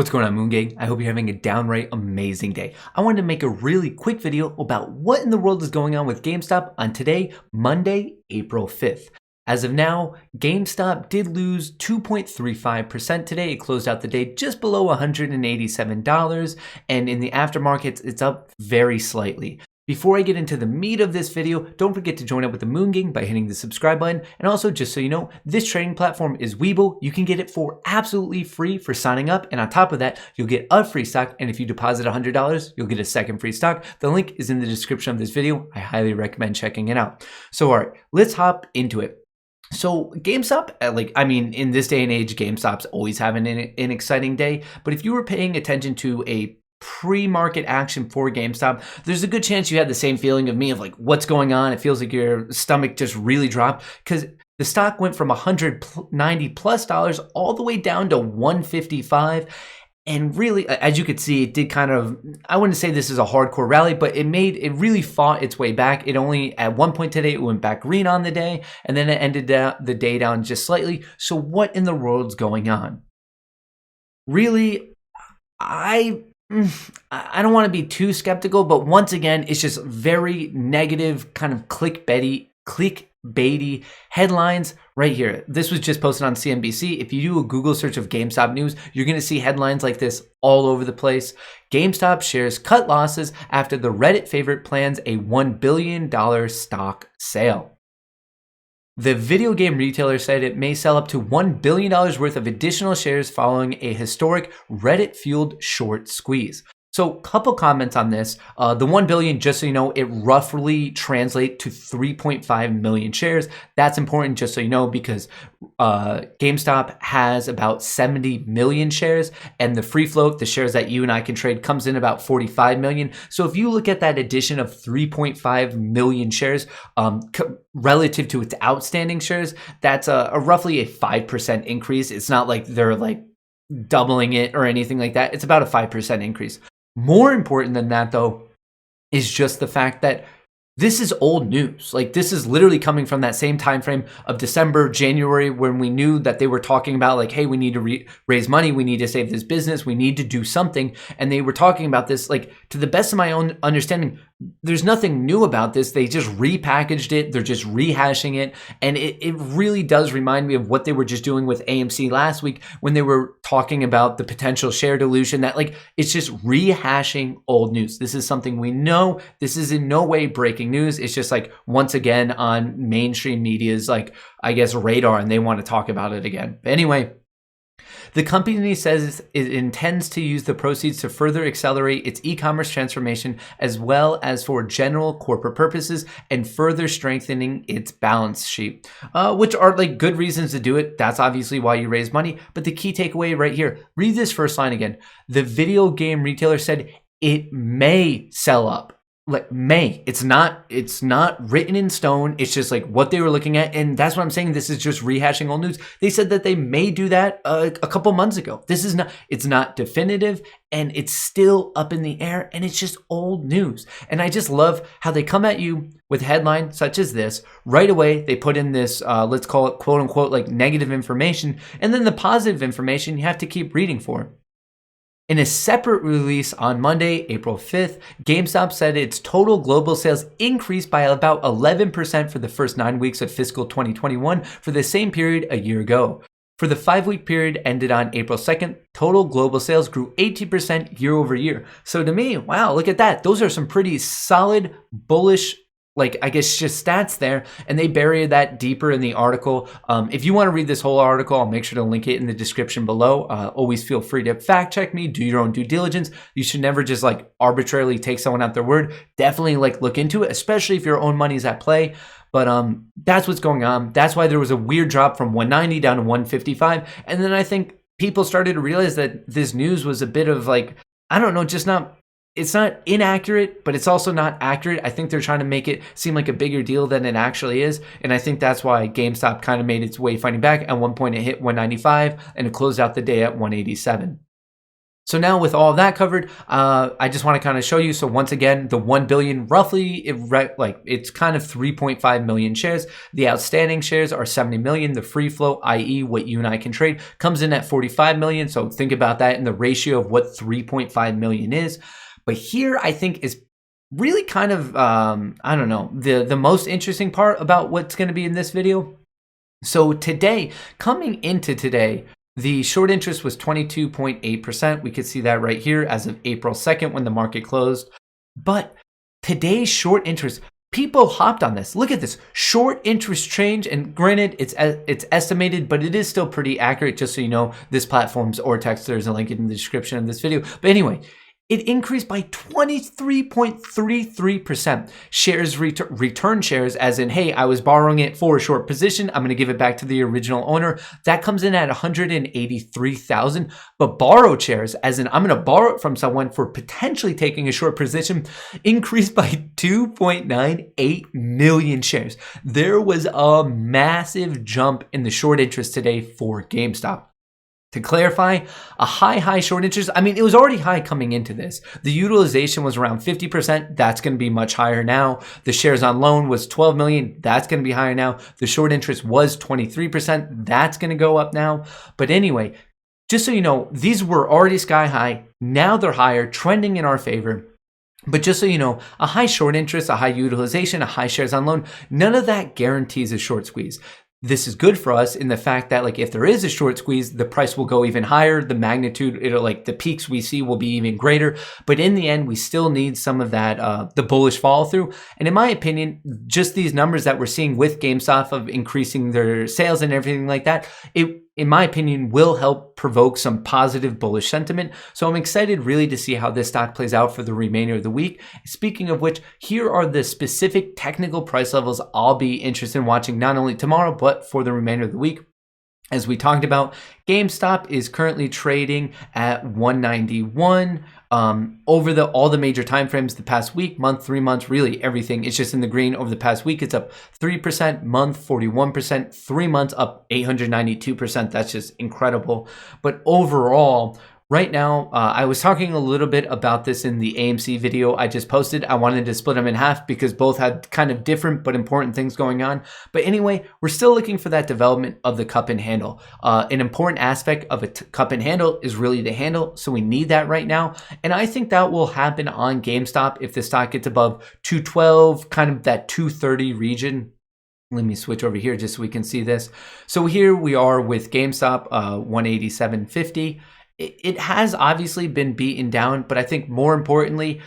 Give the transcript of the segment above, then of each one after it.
What's going on, Moon Gang? I hope you're having a downright amazing day. I wanted to make a really quick video about what in the world is going on with GameStop on today, Monday, April 5th. As of now, GameStop did lose 2.35% today. It closed out the day just below $187, and in the aftermarket, it's up very slightly. Before I get into the meat of this video, don't forget to join up with the Moon Gang by hitting the subscribe button. And also, just so you know, this trading platform is Webull. You can get it for absolutely free for signing up. And on top of that, you'll get a free stock. And if you deposit $100, you'll get a second free stock. The link is in the description of this video. I highly recommend checking it out. So, all right, let's hop into it. So GameStop, in this day and age, GameStop's always having an exciting day. But if you were paying attention to a pre-market action for GameStop, there's a good chance you had the same feeling of me of like, what's going on? It feels like your stomach just really dropped because the stock went from $190+ all the way down to $155. And really, as you could see, it did kind of, I wouldn't say this is a hardcore rally, but it really fought its way back. It only, at one point today, it went back green on the day, and then it ended the day down just slightly. So what in the world's going on? Really, I don't want to be too skeptical, but once again, it's just very negative, kind of clickbaity headlines right here. This was just posted on CNBC. If you do a Google search of GameStop news, you're going to see headlines like this all over the place. GameStop shares cut losses after the Reddit favorite plans a $1 billion stock sale. The video game retailer said it may sell up to $1 billion worth of additional shares following a historic Reddit-fueled short squeeze. So, couple comments on this. The 1 billion, just so you know, it roughly translates to 3.5 million shares. That's important, just so you know, because GameStop has about 70 million shares, and the free float, the shares that you and I can trade, comes in about 45 million. So, if you look at that addition of 3.5 million shares relative to its outstanding shares, that's a roughly a 5% increase. It's not like they're like doubling it or anything like that. It's about a 5% increase. More important than that, though, is just the fact that this is old news. Like, this is literally coming from that same time frame of December, January, when we knew that they were talking about like, hey, we need to raise money, we need to save this business, we need to do something. And they were talking about this, like, to the best of my own understanding, there's nothing new about this. They just repackaged it. They're just rehashing it. And it really does remind me of what they were just doing with AMC last week when they were talking about the potential share dilution, that like, it's just rehashing old news. This is something we know. This is in no way breaking news. It's just like, once again, on mainstream media's, like, I guess, radar, and they want to talk about it again. But anyway, the company says it intends to use the proceeds to further accelerate its e-commerce transformation, as well as for general corporate purposes and further strengthening its balance sheet, which are like good reasons to do it. That's obviously why you raise money. But the key takeaway right here, read this first line again. The video game retailer said it may sell up. Like, may. It's not written in stone. It's just like what they were looking at. And that's what I'm saying. This is just rehashing old news. They said that they may do that a couple months ago. It's not definitive, and it's still up in the air, and it's just old news. And I just love how they come at you with headlines such as this. Right away, they put in this, let's call it quote unquote, like negative information. And then the positive information you have to keep reading for. In a separate release on Monday, April 5th, GameStop said its total global sales increased by about 11% for the first 9 weeks of fiscal 2021 for the same period a year ago. For the 5-week period ended on April 2nd, total global sales grew 18% year over year. So to me, wow, look at that. Those are some pretty solid, bullish, like, I guess, just stats there, and they bury that deeper in the article. If you want to read this whole article, I'll make sure to link it in the description below. Always feel free to fact check me, do your own due diligence. You should never just like arbitrarily take someone at their word. Definitely like look into it, especially if your own money's at play. But that's what's going on. That's why there was a weird drop from 190 down to 155. And then I think people started to realize that this news was a bit of like, I don't know, just not, it's not inaccurate, but it's also not accurate. I think they're trying to make it seem like a bigger deal than it actually is. And I think that's why GameStop kind of made its way fighting back. At one point, it hit 195 and it closed out the day at 187. So now with all of that covered, I just want to kind of show you. So once again, the 1 billion roughly, it's kind of 3.5 million shares. The outstanding shares are 70 million. The free float, i.e. what you and I can trade, comes in at 45 million. So think about that in the ratio of what 3.5 million is. But here I think is really kind of, I don't know, the most interesting part about what's going to be in this video. So today, coming into today, the short interest was 22.8%. We could see that right here as of April 2nd when the market closed. But today's short interest, people hopped on this. Look at this short interest change. And granted, it's estimated, but it is still pretty accurate. Just so you know, this platform's Ortex. There's a link in the description of this video. But anyway, it increased by 23.33%. Shares return shares, as in, hey, I was borrowing it for a short position, I'm going to give it back to the original owner. That comes in at 183,000. But borrowed shares, as in, I'm going to borrow it from someone for potentially taking a short position, increased by 2.98 million shares. There was a massive jump in the short interest today for GameStop. To clarify, a high short interest, I mean, it was already high coming into this. The utilization was around 50%. That's going to be much higher now. The shares on loan was 12 million. That's going to be higher now. The short interest was 23%. That's going to go up now. But anyway, just so you know, these were already sky high. Now they're higher, trending in our favor. But just so you know, a high short interest, a high utilization, a high shares on loan, none of that guarantees a short squeeze. This is good for us in the fact that, like, if there is a short squeeze, the price will go even higher. The magnitude, the peaks we see will be even greater. But in the end, we still need some of that, the bullish follow through. And in my opinion, just these numbers that we're seeing with GameStop of increasing their sales and everything like that, in my opinion, will help provoke some positive bullish sentiment. So I'm excited really to see how this stock plays out for the remainder of the week. Speaking of which, here are the specific technical price levels I'll be interested in watching not only tomorrow, but for the remainder of the week. As we talked about, GameStop is currently trading at 191. Over all the major timeframes, the past week, month, 3 months, really everything is just in the green. Over the past week, it's up 3%, month 41%, 3 months up 892%. That's just incredible. But overall, right now, I was talking a little bit about this in the AMC video I just posted. I wanted to split them in half because both had kind of different but important things going on. But anyway, we're still looking for that development of the cup and handle. An important aspect of a cup and handle is really the handle. So we need that right now. And I think that will happen on GameStop if the stock gets above 212, kind of that 230 region. Let me switch over here just so we can see this. So here we are with GameStop, 187.50. It has obviously been beaten down, but I think more importantly,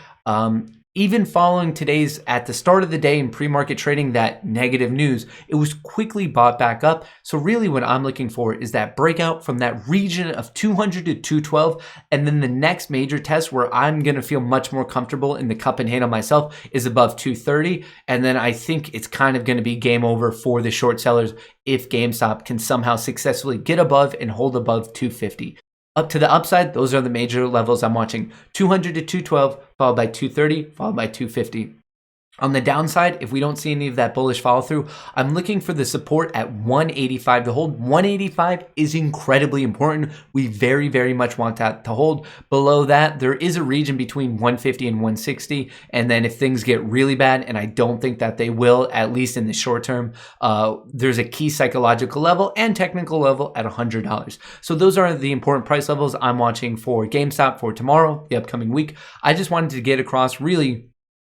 even following today's, at the start of the day in pre-market trading, that negative news, it was quickly bought back up. So really what I'm looking for is that breakout from that region of 200 to 212. And then the next major test where I'm going to feel much more comfortable in the cup and handle myself is above 230. And then I think it's kind of going to be game over for the short sellers if GameStop can somehow successfully get above and hold above 250. Up to the upside, those are the major levels I'm watching. 200 to 212, followed by 230, followed by 250. On the downside, if we don't see any of that bullish follow through, I'm looking for the support at 185 to hold. 185 is incredibly important. We very, very much want that to hold. Below that, there is a region between 150 and 160. And then if things get really bad, and I don't think that they will, at least in the short term, there's a key psychological level and technical level at $100. So those are the important price levels I'm watching for GameStop for tomorrow, the upcoming week. I just wanted to get across really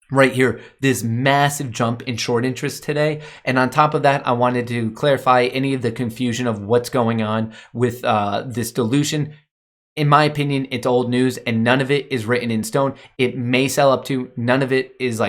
right here, this massive jump in short interest today. And on top of that, I wanted to clarify any of the confusion of what's going on with this dilution. In my opinion, it's old news and none of it is written in stone. It may sell up to, none of it is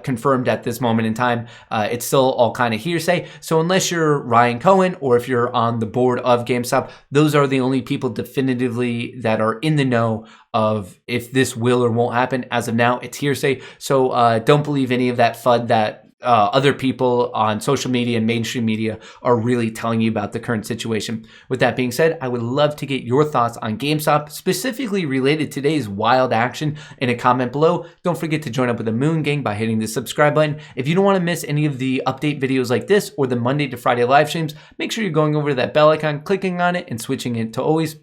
confirmed at this moment in time. It's still all kind of hearsay. So unless you're Ryan Cohen or if you're on the board of GameStop, those are the only people definitively that are in the know of if this will or won't happen. As of now, it's hearsay. So don't believe any of that FUD that other people on social media and mainstream media are really telling you about the current situation. With that being said, I would love to get your thoughts on GameStop, specifically related to today's wild action, in a comment below. Don't forget to join up with the Moon Gang by hitting the subscribe button. If you don't want to miss any of the update videos like this or the Monday to Friday live streams, make sure you're going over to that bell icon, clicking on it, and switching it to always.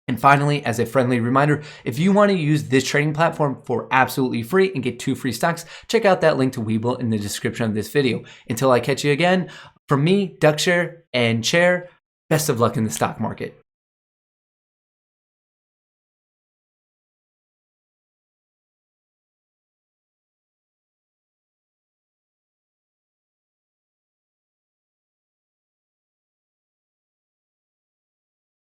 And finally, as a friendly reminder, if you want to use this trading platform for absolutely free and get 2 free stocks, check out that link to Webull in the description of this video. Until I catch you again, from me, Duckshare and Chair, best of luck in the stock market.